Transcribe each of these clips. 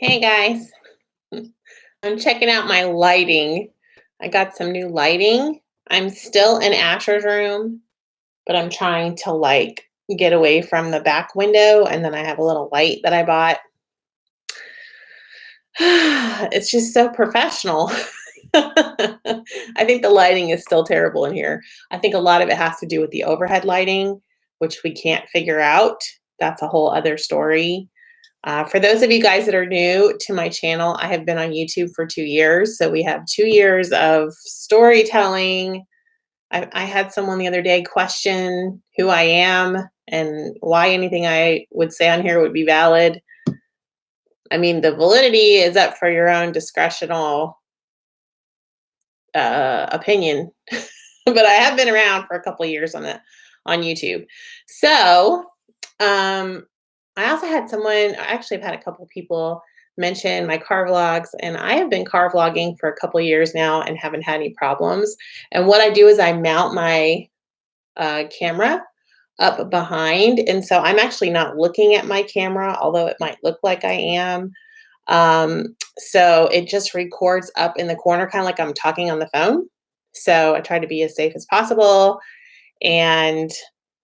Hey guys, I'm checking out my lighting. I got some new lighting. I'm still in Asher's room, but I'm trying to get away from the back window, and then I have a little light that I bought. It's just so professional. I think the lighting is still terrible in here. I think a lot of it has to do with the overhead lighting, which we can't figure out. That's a whole other story. For those of you guys that are new to my channel, I have been on YouTube for 2 years. So we have 2 years of storytelling. I had someone the other day question who I am and why anything I would say on here would be valid. I mean, the validity is up for your own discretional opinion, but I have been around for a couple of years on YouTube. So um, I also had I actually have had a couple of people mention my car vlogs, and I have been car vlogging for a couple of years now and haven't had any problems. And what I do is I mount my camera up behind, and so I'm actually not looking at my camera, although it might look like I am. So it just records up in the corner, kind of like I'm talking on the phone. So I try to be as safe as possible. And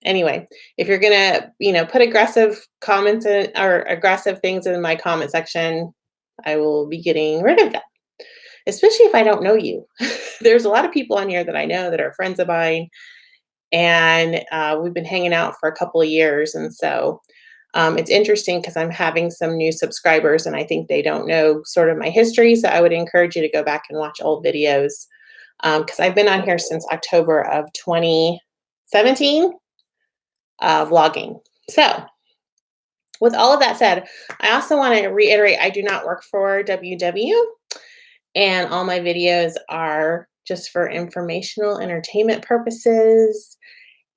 anyway, if you're gonna, put aggressive comments in or aggressive things in my comment section, I will be getting rid of them. Especially if I don't know you. There's a lot of people on here that I know that are friends of mine, and we've been hanging out for a couple of years, and so it's interesting because I'm having some new subscribers, and I think they don't know sort of my history. So I would encourage you to go back and watch old videos because I've been on here since October of 2017 vlogging. So, with all of that said, I also want to reiterate I do not work for WW, and all my videos are just for informational entertainment purposes.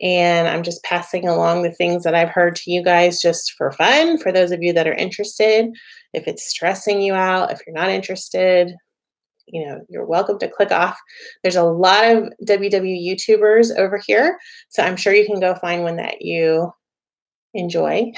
And I'm just passing along the things that I've heard to you guys just for fun. For those of you that are interested, if it's stressing you out, if you're not interested, you're welcome to click off. There's a lot of WW YouTubers over here, so I'm sure you can go find one that you enjoy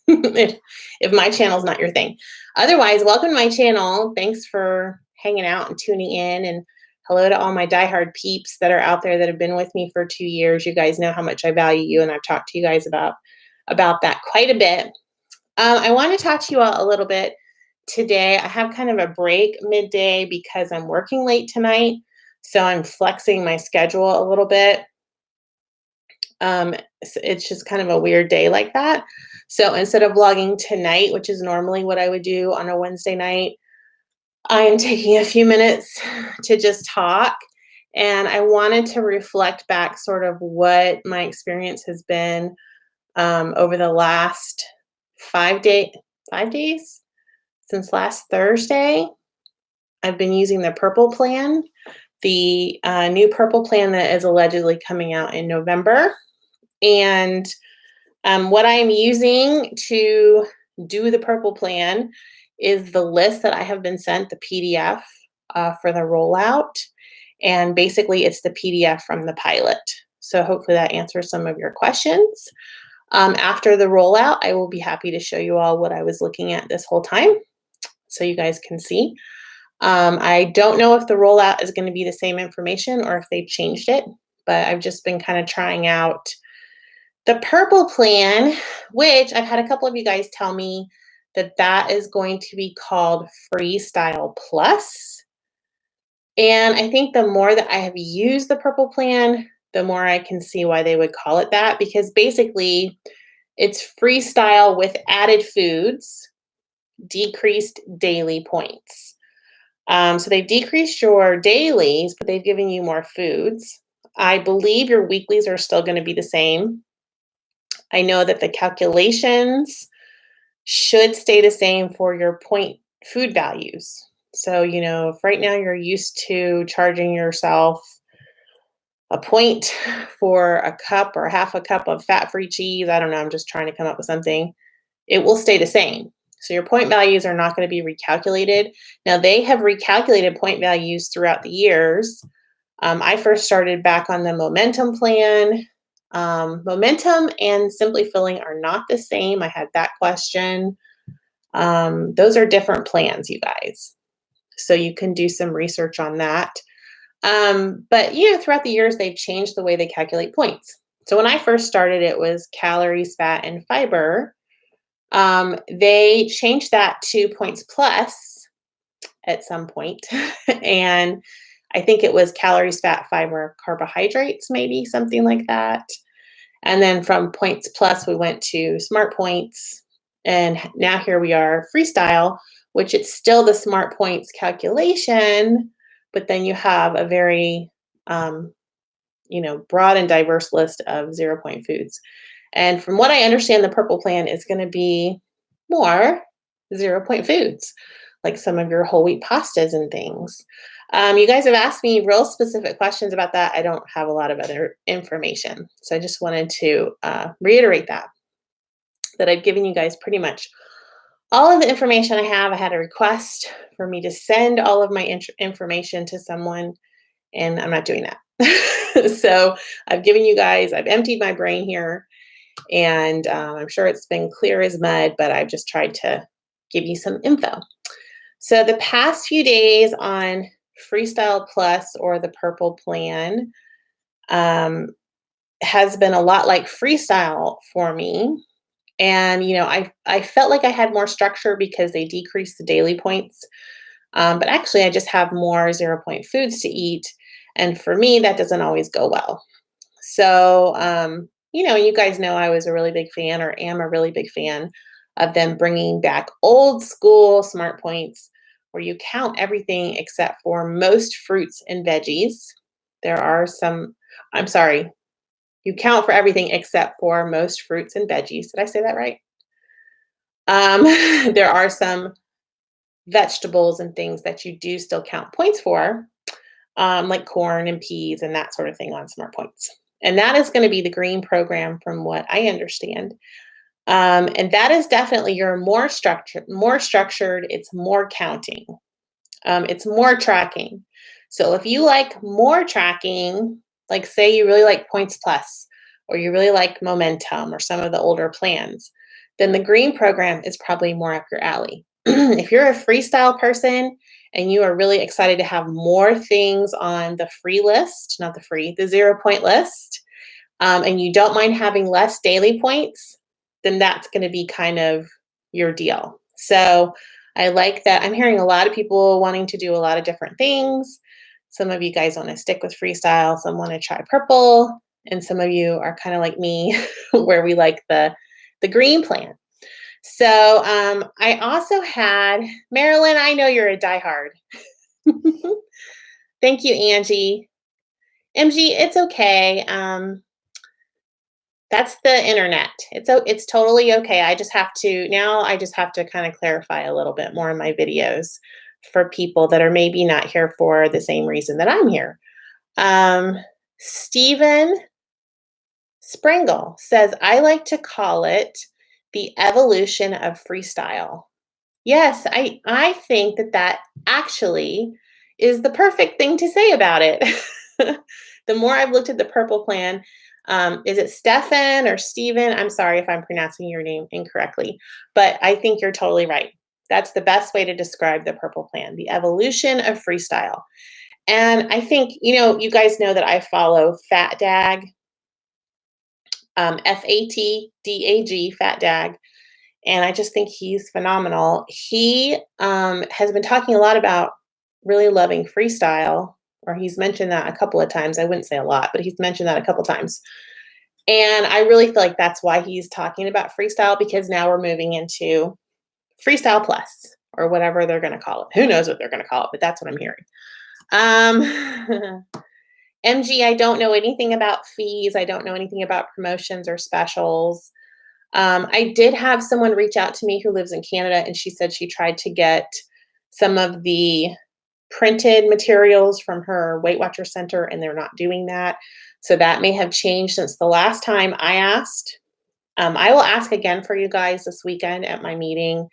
if my channel's not your thing. Otherwise, welcome to my channel. Thanks for hanging out and tuning in, and hello to all my diehard peeps that are out there that have been with me for 2 years. You guys know how much I value you, and I've talked to you guys about that quite a bit. I want to talk to you all a little bit today. I have kind of a break midday because I'm working late tonight, so I'm flexing my schedule a little bit. It's just kind of a weird day like that. So instead of vlogging tonight, which is normally what I would do on a Wednesday night, I am taking a few minutes to just talk. And I wanted to reflect back sort of what my experience has been over the last 5 days since last Thursday. I've been using the Purple Plan, the new Purple Plan that is allegedly coming out in November. And what I'm using to do the Purple Plan is the list that I have been sent, the PDF for the rollout. And basically, it's the PDF from the pilot. So hopefully that answers some of your questions. After the rollout, I will be happy to show you all what I was looking at this whole time so you guys can see. I don't know if the rollout is going to be the same information or if they changed it, but I've just been kind of trying out the Purple Plan, which I've had a couple of you guys tell me that is going to be called Freestyle Plus. And I think the more that I have used the Purple Plan, the more I can see why they would call it that, because basically it's freestyle with added foods, decreased daily points. So they've decreased your dailies, but they've given you more foods. I believe your weeklies are still going to be the same. I know that the calculations should stay the same for your point food values. So, if right now you're used to charging yourself a point for a cup or half a cup of fat-free cheese, I don't know, I'm just trying to come up with something, it will stay the same. So your point values are not going to be recalculated. Now, they have recalculated point values throughout the years. I first started back on the Momentum Plan. Momentum and Simply Filling are not the same. I had that question. Those are different plans, you guys. So you can do some research on that. But throughout the years, they've changed the way they calculate points. So when I first started, it was calories, fat, and fiber. They changed that to points plus at some point. And I think it was calories, fat, fiber, carbohydrates, maybe something like that. And then from points plus, we went to smart points. And now here we are, freestyle, which it's still the smart points calculation, but then you have a very, broad and diverse list of 0 point foods. And from what I understand, the purple plan is going to be more 0 point foods, like some of your whole wheat pastas and things. You guys have asked me real specific questions about that. I don't have a lot of other information. So I just wanted to reiterate that I've given you guys pretty much all of the information I have. I had a request for me to send all of my information to someone, and I'm not doing that. So I've given you guys, I've emptied my brain here, and I'm sure it's been clear as mud, but I've just tried to give you some info. So the past few days on Freestyle Plus, or the purple plan, has been a lot like Freestyle for me. And I felt like I had more structure because they decreased the daily points. But actually, I just have more 0 point foods to eat, and for me, that doesn't always go well. So, you guys know I was a really big fan, or am a really big fan, of them bringing back old school smart points where you count everything except for most fruits and veggies. There are some, I'm sorry, you count for everything except for most fruits and veggies. Did I say that right? There are some vegetables and things that you do still count points for, like corn and peas and that sort of thing on smart points. And that is going to be the green program from what I understand. And that is definitely your more structured, it's more counting. It's more tracking. So if you like more tracking, like say you really like points plus, or you really like momentum, or some of the older plans, then the green program is probably more up your alley. If you're a freestyle person and you are really excited to have more things on the free list, not the free, the 0 point list, and you don't mind having less daily points, then that's going to be kind of your deal. So I like that. I'm hearing a lot of people wanting to do a lot of different things. Some of you guys want to stick with freestyle, some want to try purple, and some of you are kind of like me, where we like the green plan. So I also had Marilyn. I know you're a diehard. Thank you, Angie. MG, it's okay. That's the internet. It's totally okay. I just have to kind of clarify a little bit more in my videos for people that are maybe not here for the same reason that I'm here. Stephen Springle says, I like to call it the evolution of freestyle. Yes, I think that actually is the perfect thing to say about it. The more I've looked at the purple plan, is it Stefan or Steven? I'm sorry if I'm pronouncing your name incorrectly, but I think you're totally right. That's the best way to describe the purple plan, the evolution of freestyle. And I think, you guys know that I follow Fat Dag, FATDAG, Fat Dag. And I just think he's phenomenal. He has been talking a lot about really loving freestyle, or he's mentioned that a couple of times. I wouldn't say a lot, but he's mentioned that a couple times. And I really feel like that's why he's talking about freestyle, because now we're moving into Freestyle Plus, or whatever they're going to call it. Who knows what they're going to call it, but that's what I'm hearing. MG, I don't know anything about fees. I don't know anything about promotions or specials. I did have someone reach out to me who lives in Canada, and she said she tried to get some of the printed materials from her Weight Watcher Center, and they're not doing that. So that may have changed since the last time I asked. I will ask again for you guys this weekend at my meeting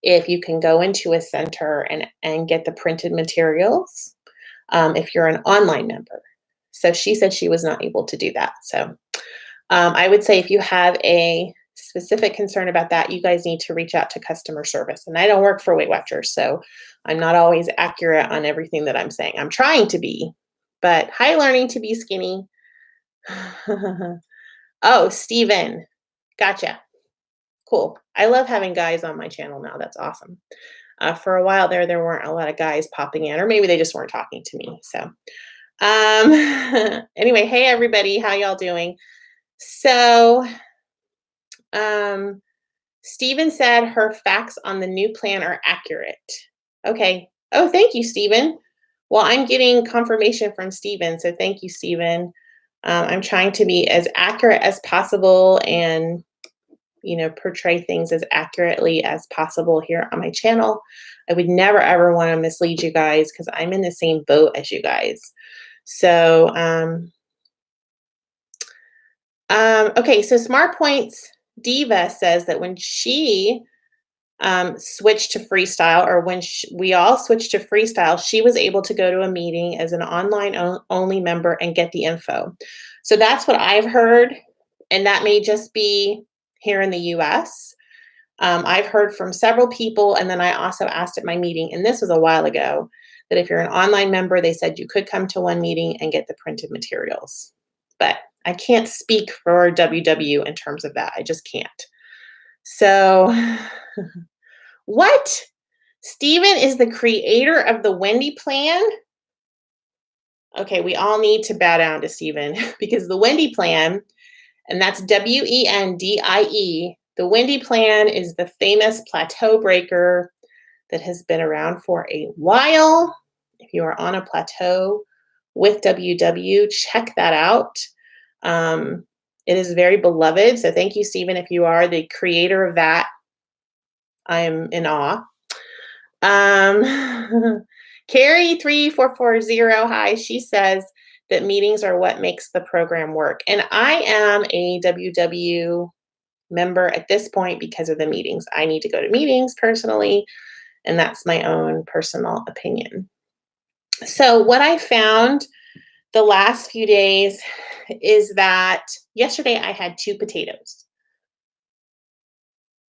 if you can go into a center and get the printed materials, if you're an online member. So she said she was not able to do that. So I would say if you have a specific concern about that, you guys need to reach out to customer service. And I don't work for Weight Watchers, so I'm not always accurate on everything that I'm saying. I'm trying to be, but hi, learning to be skinny. Oh, Steven. Gotcha. Cool. I love having guys on my channel now. That's awesome. For a while there weren't a lot of guys popping in, or maybe they just weren't talking to me. So, anyway, hey everybody, how y'all doing? So, Steven said her facts on the new plan are accurate. Okay. Oh, thank you, Steven. Well, I'm getting confirmation from Steven, so thank you, Steven. I'm trying to be as accurate as possible and portray things as accurately as possible here on my channel. I would never ever want to mislead you guys because I'm in the same boat as you guys. So, okay, so Smart Points Diva says that when she switched to Freestyle, or when we all switched to Freestyle, she was able to go to a meeting as an online only member and get the info. So that's what I've heard, and that may just be here in the US. I've heard from several people, and then I also asked at my meeting, and this was a while ago, that if you're an online member, they said you could come to one meeting and get the printed materials. But I can't speak for WW in terms of that. I just can't. So, what? Steven is the creator of the Wendy plan? Okay, we all need to bow down to Steven because the Wendy plan, and that's WENDIE, the Wendy plan is the famous plateau breaker that has been around for a while. If you are on a plateau with WW, check that out. It is very beloved. So thank you, Steven. If you are the creator of that, I am in awe. Carrie3440, hi, she says that meetings are what makes the program work. And I am a WW member at this point because of the meetings. I need to go to meetings personally, and that's my own personal opinion. So what I found the last few days is that yesterday I had 2 potatoes.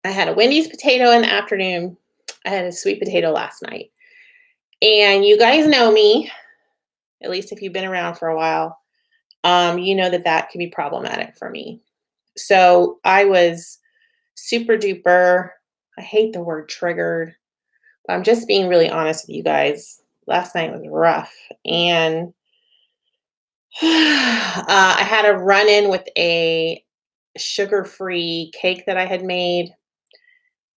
I had a Wendy's potato in the afternoon. I had a sweet potato last night. And you guys know me, at least if you've been around for a while, you know that can be problematic for me. So I was super duper, I hate the word triggered, but I'm just being really honest with you guys. Last night was rough. And I had a run-in with a sugar-free cake that I had made.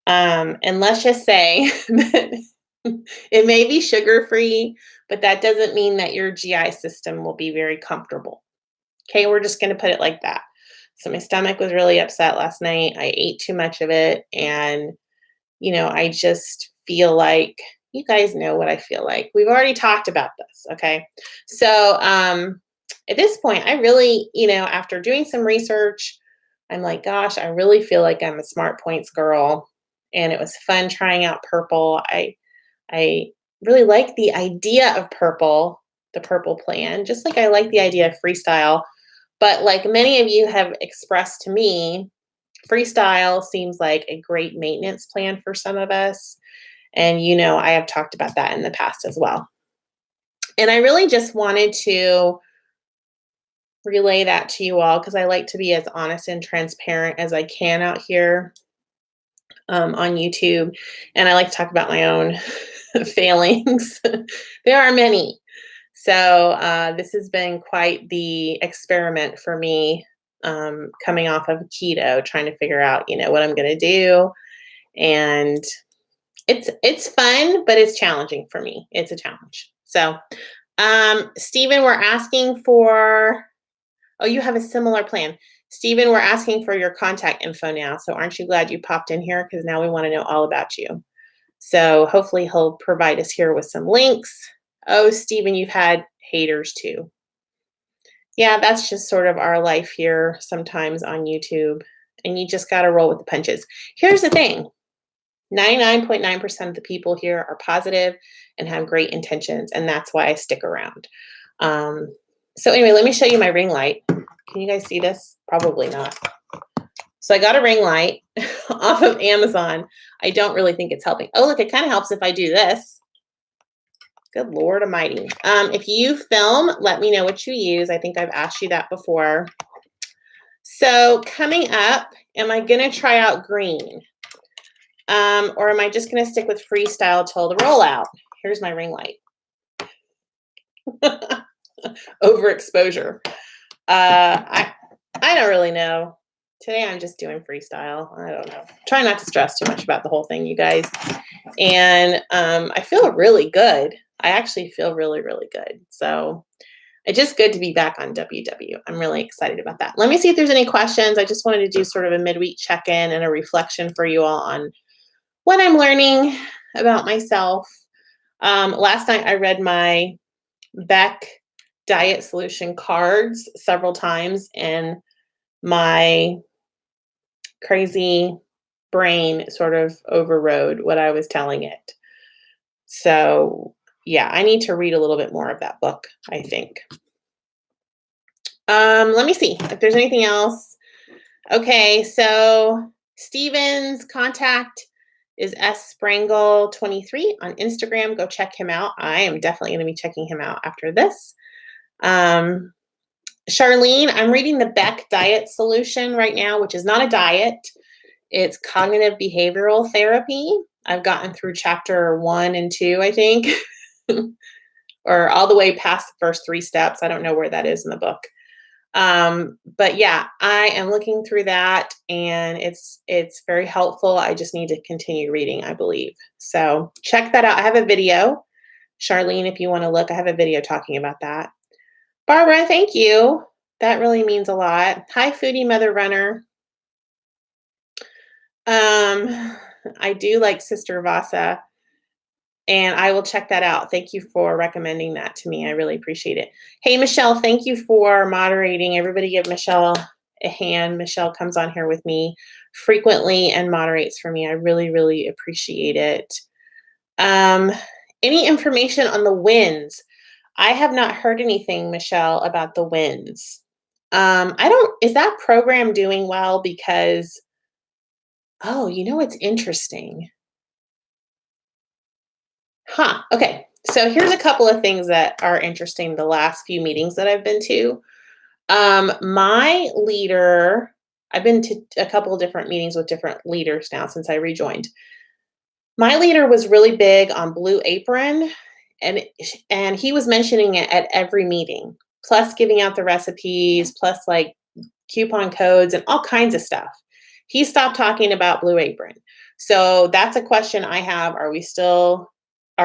And let's just say that it may be sugar-free, but that doesn't mean that your GI system will be very comfortable. Okay, we're just going to put it like that. So my stomach was really upset last night. I ate too much of it. And, I just feel like, you guys know what I feel like. We've already talked about this. Okay. So at this point, I really, after doing some research, I'm like, gosh, I really feel like I'm a Smart Points girl. And it was fun trying out purple. I really like the idea of purple, the purple plan, just like I like the idea of Freestyle. But like many of you have expressed to me, Freestyle seems like a great maintenance plan for some of us. And I have talked about that in the past as well. And I really just wanted to relay that to you all because I like to be as honest and transparent as I can out here on YouTube. And I like to talk about my own failings. There are many. So this has been quite the experiment for me, coming off of keto, trying to figure out, what I'm going to do. And it's fun, but it's challenging for me. It's a challenge. So, Stephen, we're asking for, oh, you have a similar plan. Stephen, we're asking for your contact info now. So aren't you glad you popped in here? Because now we want to know all about you. So hopefully he'll provide us here with some links. Oh, Stephen, you've had haters too. Yeah, that's just sort of our life here sometimes on YouTube. And you just got to roll with the punches. Here's the thing. 99.9% of the people here are positive and have great intentions, and that's why I stick around. So anyway, let me show you my ring light. Can you guys see this? Probably not. So I got a ring light off of Amazon. I don't really think it's helping. Oh, look, it kind of helps if I do this. Good Lord Almighty. If you film, let me know what you use. I think I've asked you that before. So coming up, am I going to try out green? Or am I just going to stick with Freestyle till the rollout? Here's my ring light. Overexposure. I don't really know. Today I'm just doing Freestyle. I don't know. Try not to stress too much about the whole thing, you guys. And I feel really good. I actually feel really, really good. So it's just good to be back on WW. I'm really excited about that. Let me see if there's any questions. I just wanted to do sort of a midweek check-in and a reflection for you all on what I'm learning about myself. Last night I read my Beck diet solution cards several times, and my crazy brain sort of overrode what I was telling it. So yeah, I need to read a little bit more of that book, I think. Let me see if there's anything else. Okay, so Steven's contact is ssprangle23 on Instagram. Go check him out. I am definitely going to be checking him out after this. Charlene, I'm reading the Beck Diet Solution right now, which is not a diet. It's cognitive behavioral therapy. I've gotten through chapter 1 and 2, I think, or all the way past the first 3 steps. I don't know where that is in the book. But yeah, I am looking through that, and it's very helpful. I just need to continue reading, I believe. So check that out. I have a video, Charlene, if you want to look. I have a video talking about that. Barbara, thank you. That really means a lot. Hi, Foodie Mother Runner. I do like Sister Vasa, and I will check that out. Thank you for recommending that to me. I really appreciate it. Hey, Michelle, thank you for moderating. Everybody give Michelle a hand. Michelle comes on here with me frequently and moderates for me. I really, really appreciate it. Any information on the wins? I have not heard anything, Michelle, about the wins. Is that program doing well? Because, oh, you know, it's interesting. Okay. So here's a couple of things that are interesting the last few meetings that I've been to. My leader, I've been to a couple of different meetings with different leaders now since I rejoined. My leader was really big on Blue Apron, and he was mentioning it at every meeting, plus giving out the recipes, plus like coupon codes and all kinds of stuff. He stopped talking about Blue Apron. So that's a question I have. Are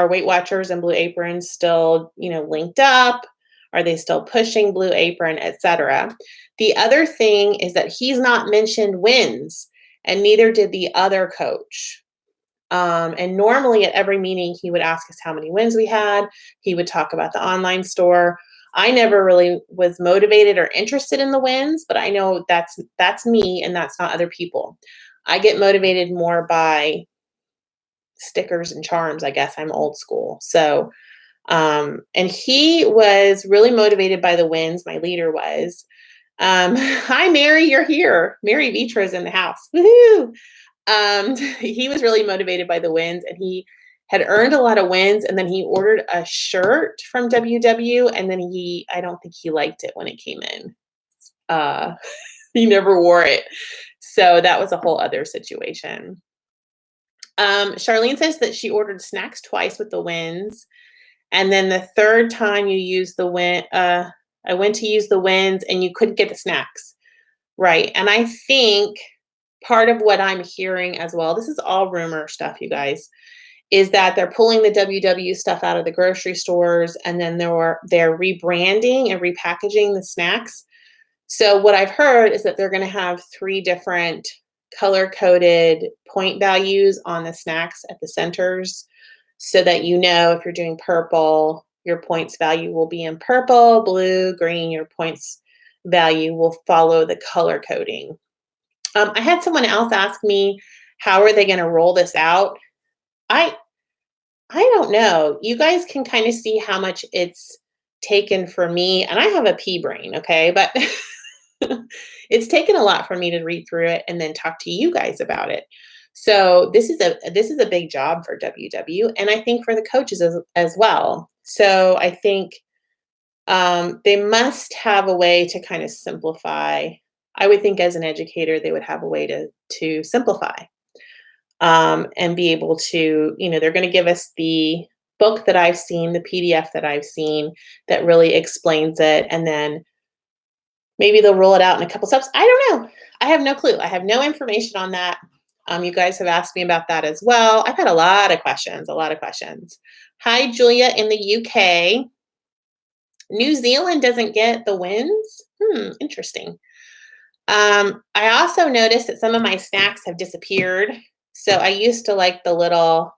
Weight Watchers and Blue Apron still, linked up? Are they still pushing Blue Apron, etc.? The other thing is that he's not mentioned wins, and neither did the other coach. And normally at every meeting, he would ask us how many wins we had. He would talk about the online store. I never really was motivated or interested in the wins, but I know that's me and that's not other people. I get motivated more by stickers and charms. I guess I'm old school. So, and he was really motivated by the wins. My leader was. Hi, Mary, you're here. Mary Vitra is in the house. Woohoo! He was really motivated by the wins, and he had earned a lot of wins, and then he ordered a shirt from WW, and then I don't think he liked it when it came in. He never wore it. So that was a whole other situation. Charlene says that she ordered snacks twice with the wins. And then the third time you used the win, I went to use the wins and you couldn't get the snacks. Right. And I think part of what I'm hearing as well, this is all rumor stuff, you guys, is that they're pulling the WW stuff out of the grocery stores, and then they're rebranding and repackaging the snacks. So what I've heard is that they're going to have 3 different color-coded point values on the snacks at the centers, so that if you're doing purple, your points value will be in purple, blue, green, your points value will follow the color coding. I had someone else ask me, how are they going to roll this out? I don't know. You guys can kind of see how much it's taken for me, and I have a pea brain, okay? But It's taken a lot for me to read through it and then talk to you guys about it. So this is a big job for WW, and I think for the coaches as well. So I think they must have a way to kind of simplify. I would think as an educator, they would have a way to simplify and be able to, they're going to give us the book that I've seen, the PDF that I've seen that really explains it, and then maybe they'll roll it out in a couple steps. I don't know. I have no clue. I have no information on that. You guys have asked me about that as well. I've had a lot of questions, a lot of questions. Hi, Julia in the UK. New Zealand doesn't get the wins? Interesting. I also noticed that some of my snacks have disappeared. So I used to like the little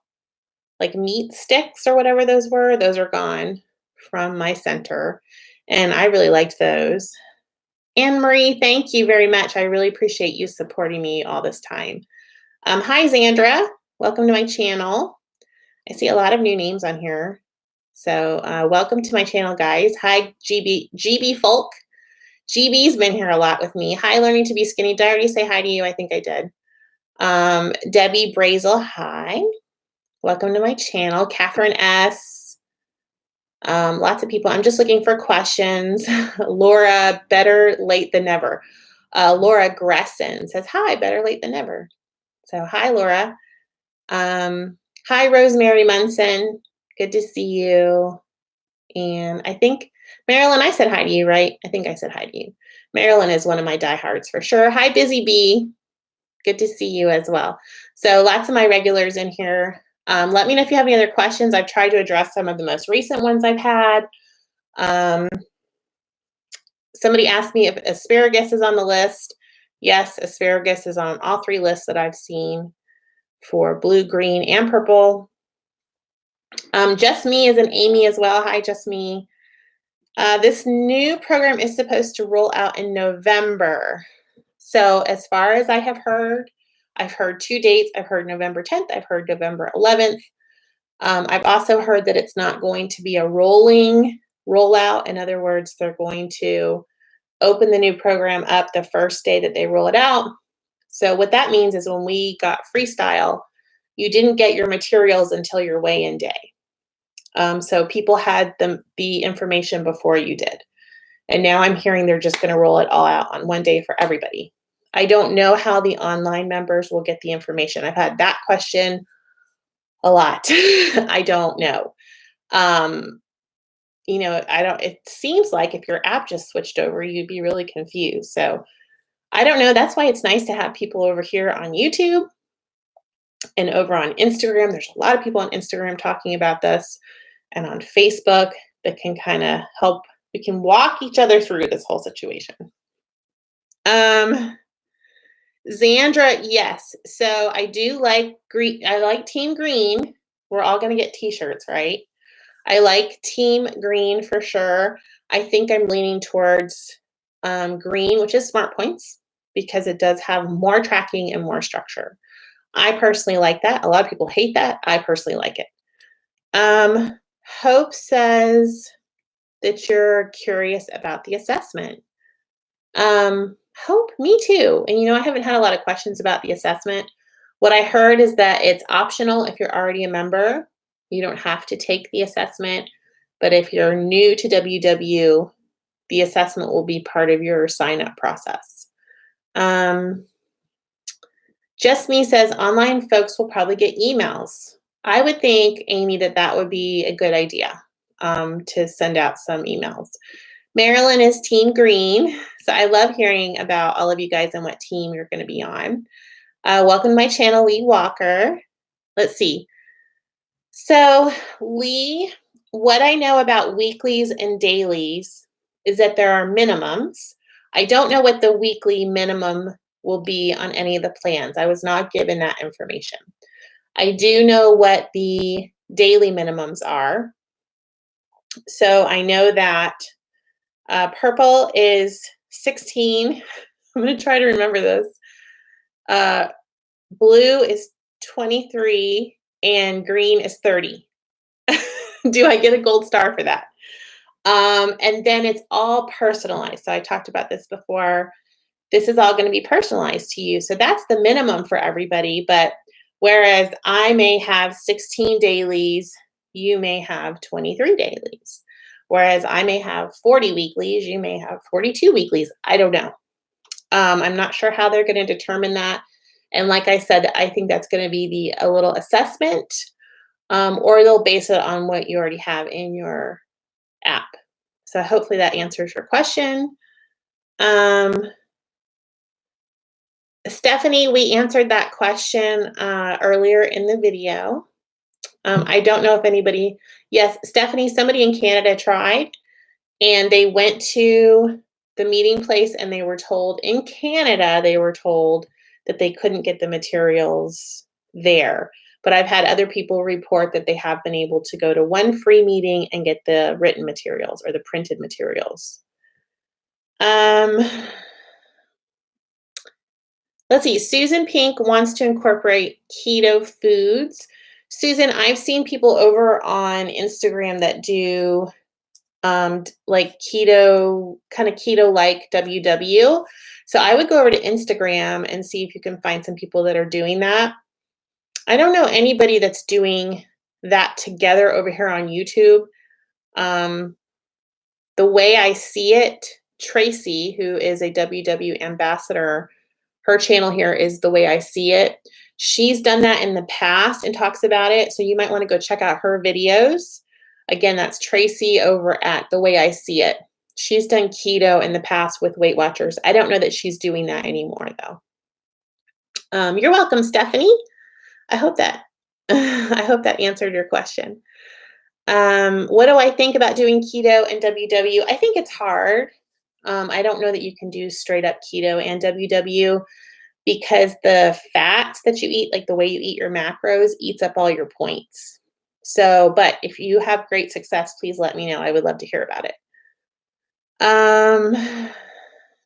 like meat sticks or whatever those were. Those are gone from my center. And I really liked those. Anne Marie, thank you very much. I really appreciate you supporting me all this time. Hi, Zandra. Welcome to my channel. I see a lot of new names on here. So welcome to my channel, guys. Hi, GB Folk. GB's been here a lot with me. Hi, Learning to be Skinny. Did I already say hi to you? I think I did. Debbie Brazel, hi. Welcome to my channel. Catherine S. Lots of people. I'm just looking for questions. Laura, better late than never. Laura Gresson says, hi, better late than never. So hi, Laura. Hi, Rosemary Munson. Good to see you. And I think, Marilyn, I said hi to you, right? I think I said hi to you. Marilyn is one of my diehards for sure. Hi, Busy Bee. Good to see you as well. So lots of my regulars in here. Let me know if you have any other questions. I've tried to address some of the most recent ones I've had. Somebody asked me if asparagus is on the list. Yes, asparagus is on all 3 lists that I've seen for blue, green, and purple. Just Me is an Amy as well. Hi, Just Me. This new program is supposed to roll out in November. So as far as I have heard, I've heard 2 dates. I've heard November 10th. I've heard November 11th. I've also heard that it's not going to be a rolling rollout. In other words, they're going to open the new program up the first day that they roll it out. So what that means is when we got Freestyle, you didn't get your materials until your weigh-in day. So people had the information before you did. And now I'm hearing they're just going to roll it all out on one day for everybody. I don't know how the online members will get the information. I've had that question a lot. I don't know. It seems like if your app just switched over, you'd be really confused. So I don't know. That's why it's nice to have people over here on YouTube and over on Instagram. There's a lot of people on Instagram talking about this, and on Facebook that can kind of help. We can walk each other through this whole situation. Zandra, yes. So I do like green. I like Team Green. We're all going to get t-shirts, right? I like Team Green for sure. I think I'm leaning towards green, which is Smart Points, because it does have more tracking and more structure. I personally like that. A lot of people hate that. I personally like it. Hope says that you're curious about the assessment. Hope, me too. And I haven't had a lot of questions about the assessment. What I heard is that it's optional if you're already a member. You don't have to take the assessment. But if you're new to WW, the assessment will be part of your sign-up process. Just Me says online folks will probably get emails. I would think, Amy, that would be a good idea to send out some emails. Marilyn is Team Green. So I love hearing about all of you guys and what team you're going to be on. Welcome to my channel, Lee Walker. Let's see. So Lee, what I know about weeklies and dailies is that there are minimums. I don't know what the weekly minimum will be on any of the plans. I was not given that information. I do know what the daily minimums are. So I know that purple is 16. I'm going to try to remember this. Blue is 23 and green is 30. Do I get a gold star for that? And then it's all personalized. So I talked about this before. This is all going to be personalized to you. So that's the minimum for everybody. But whereas I may have 16 dailies, you may have 23 dailies. Whereas I may have 40 weeklies, you may have 42 weeklies. I don't know. I'm not sure how they're going to determine that. And like I said, I think that's going to be a little assessment, or they'll base it on what you already have in your app. So hopefully that answers your question. Um, Stephanie, we answered that question earlier in the video. I don't know if anybody, yes, Stephanie, somebody in Canada tried and they went to the meeting place and they were told in Canada, they were told that they couldn't get the materials there. But I've had other people report that they have been able to go to one free meeting and get the written materials or the printed materials. Let's see. Susan Pink wants to incorporate keto foods. Susan, I've seen people over on Instagram that do like keto, kind of keto like WW. So I would go over to Instagram and see if you can find some people that are doing that. I don't know anybody that's doing that together over here on YouTube. The way I see it, Tracy, who is a WW ambassador, her channel here is The Way I See It. She's done that in the past and talks about it. So you might want to go check out her videos. Again, that's Tracy over at The Way I See It. She's done keto in the past with Weight Watchers. I don't know that she's doing that anymore, though. You're welcome, Stephanie. I hope that I hope that answered your question. What do I think about doing keto and WW? I think it's hard. I don't know that you can do straight up keto and WW because the fats that you eat, like the way you eat your macros, eats up all your points. So, but if you have great success, please let me know. I would love to hear about it.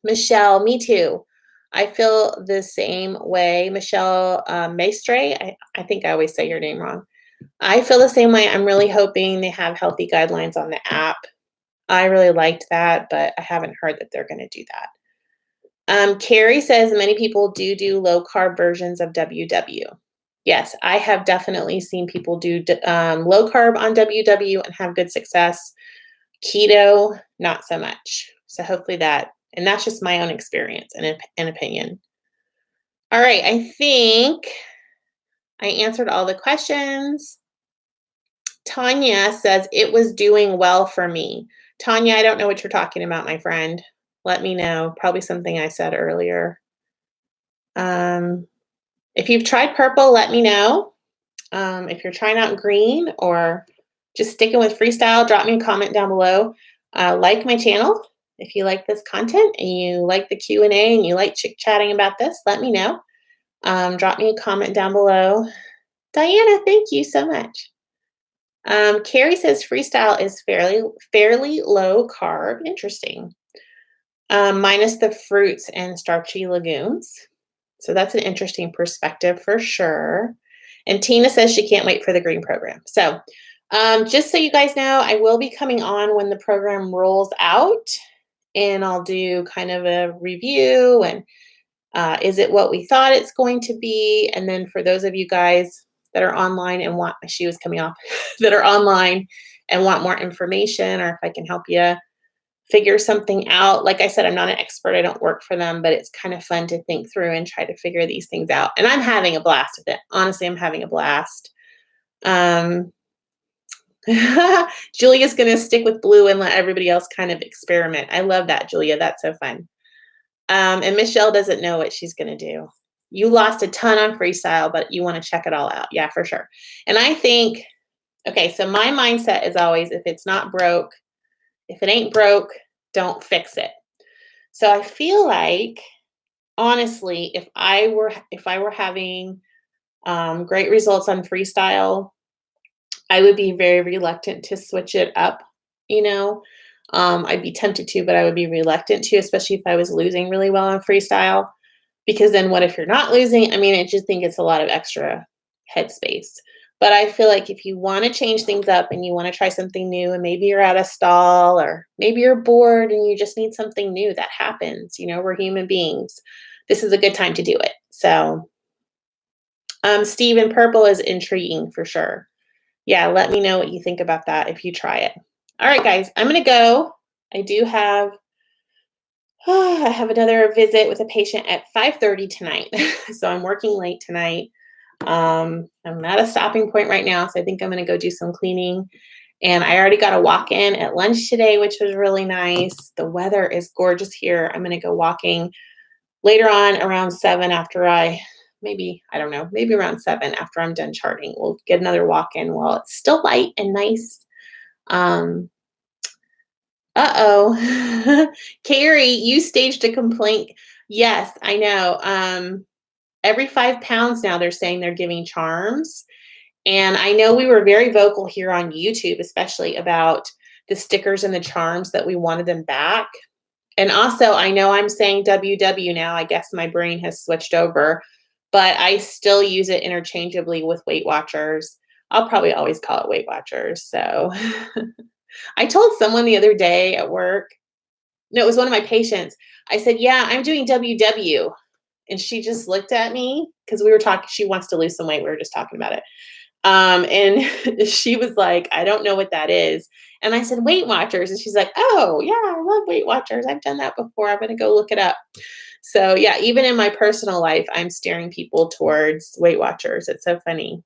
Michelle, me too. I feel the same way. Michelle Maestre, I think I always say your name wrong. I feel the same way. I'm really hoping they have healthy guidelines on the app. I really liked that, but I haven't heard that they're going to do that. Carrie says many people do low carb versions of WW. Yes, I have definitely seen people do low carb on WW and have good success. Keto, not so much. So hopefully that, and that's just my own experience and an opinion. All right, I think I answered all the questions. Tanya says it was doing well for me. Tanya, I don't know what you're talking about, my friend. Let me know. Probably something I said earlier. If you've tried purple, let me know. If you're trying out green or just sticking with freestyle, drop me a comment down below. Like my channel. If you like this content and you like the Q&A and you like chit-chatting about this, let me know. Drop me a comment down below. Diana, thank you so much. Carrie says freestyle is fairly low carb. Interesting. Minus the fruits and starchy legumes. So that's an interesting perspective for sure. And Tina says she can't wait for the green program. So just so you guys know, I will be coming on when the program rolls out, and I'll do kind of a review and is it what we thought it's going to be? And then for those of you guys that are online and want, my shoe is coming off, that are online and want more information, or if I can help you figure something out. Like I said, I'm not an expert. I don't work for them, but it's kind of fun to think through and try to figure these things out. And I'm having a blast with it. Honestly, I'm having a blast. Julia's going to stick with blue and let everybody else kind of experiment. I love that, Julia. That's so fun. And Michelle doesn't know what she's going to do. You lost a ton on freestyle, but you want to check it all out. Yeah, for sure. And I think, okay, so my mindset is always, if it's not broke, if it ain't broke, don't fix it. So I feel like, honestly, if I were having great results on freestyle, I would be very reluctant to switch it up. You know, I'd be tempted to, but I would be reluctant to, especially if I was losing really well on freestyle. Because then what if you're not losing? I mean, I just think it's a lot of extra headspace. But I feel like if you want to change things up and you want to try something new, and maybe you're at a stall or maybe you're bored and you just need something new, that happens. We're human beings. This is a good time to do it. So, Steve in purple is intriguing for sure. Yeah, let me know what you think about that if you try it. All right, guys, I'm going to go. I do have I have another visit with a patient at 5:30 tonight. So I'm working late tonight. I'm at a stopping point right now, so I think I'm going to go do some cleaning. And I already got a walk in at lunch today, which was really nice. The weather is gorgeous here. I'm going to go walking later on around 7 after I don't know, maybe around 7 after I'm done charting. We'll get another walk in while it's still light and nice. Um, uh-oh. Carrie, you staged a complaint. Yes, I know. Every 5 pounds now they're saying they're giving charms. And I know we were very vocal here on YouTube, especially about the stickers and the charms that we wanted them back. And also, I know I'm saying WW now. I guess my brain has switched over, but I still use it interchangeably with Weight Watchers. I'll probably always call it Weight Watchers. So I told someone the other day at work, no, it was one of my patients. I said, yeah, I'm doing WW. And she just looked at me because we were talking. She wants to lose some weight. We were just talking about it. And she was like, I don't know what that is. And I said, Weight Watchers. And she's like, oh, yeah, I love Weight Watchers. I've done that before. I'm going to go look it up. So, yeah, even in my personal life, I'm steering people towards Weight Watchers. It's so funny.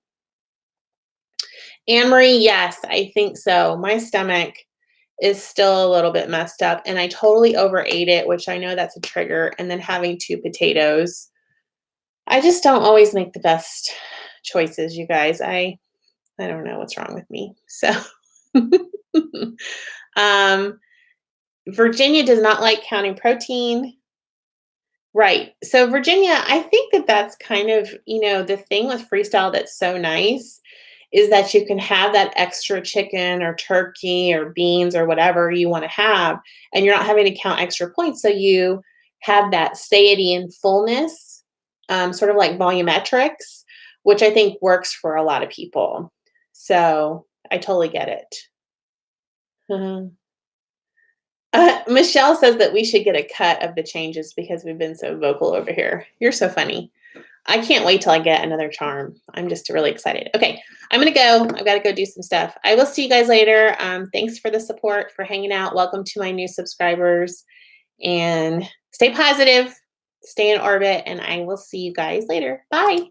Anne Marie, yes, I think so. My stomach is still a little bit messed up, and I totally overate it, which I know that's a trigger. And then having 2 potatoes. I just don't always make the best choices, you guys. I don't know what's wrong with me. So, um, Virginia does not like counting protein. Right. So, Virginia, I think that that's kind of, the thing with freestyle that's so nice is that you can have that extra chicken or turkey or beans or whatever you want to have, and you're not having to count extra points. So, you have that satiety and fullness, sort of like volumetrics, which I think works for a lot of people. So, I totally get it. Mhm. Michelle says that we should get a cut of the changes because we've been so vocal over here. You're so funny. I can't wait till I get another charm. I'm just really excited. Okay, I'm gonna go. I've got to go do some stuff. I will see you guys later. Thanks for the support, for hanging out. Welcome to my new subscribers, and stay positive, stay in orbit, and I will see you guys later. Bye.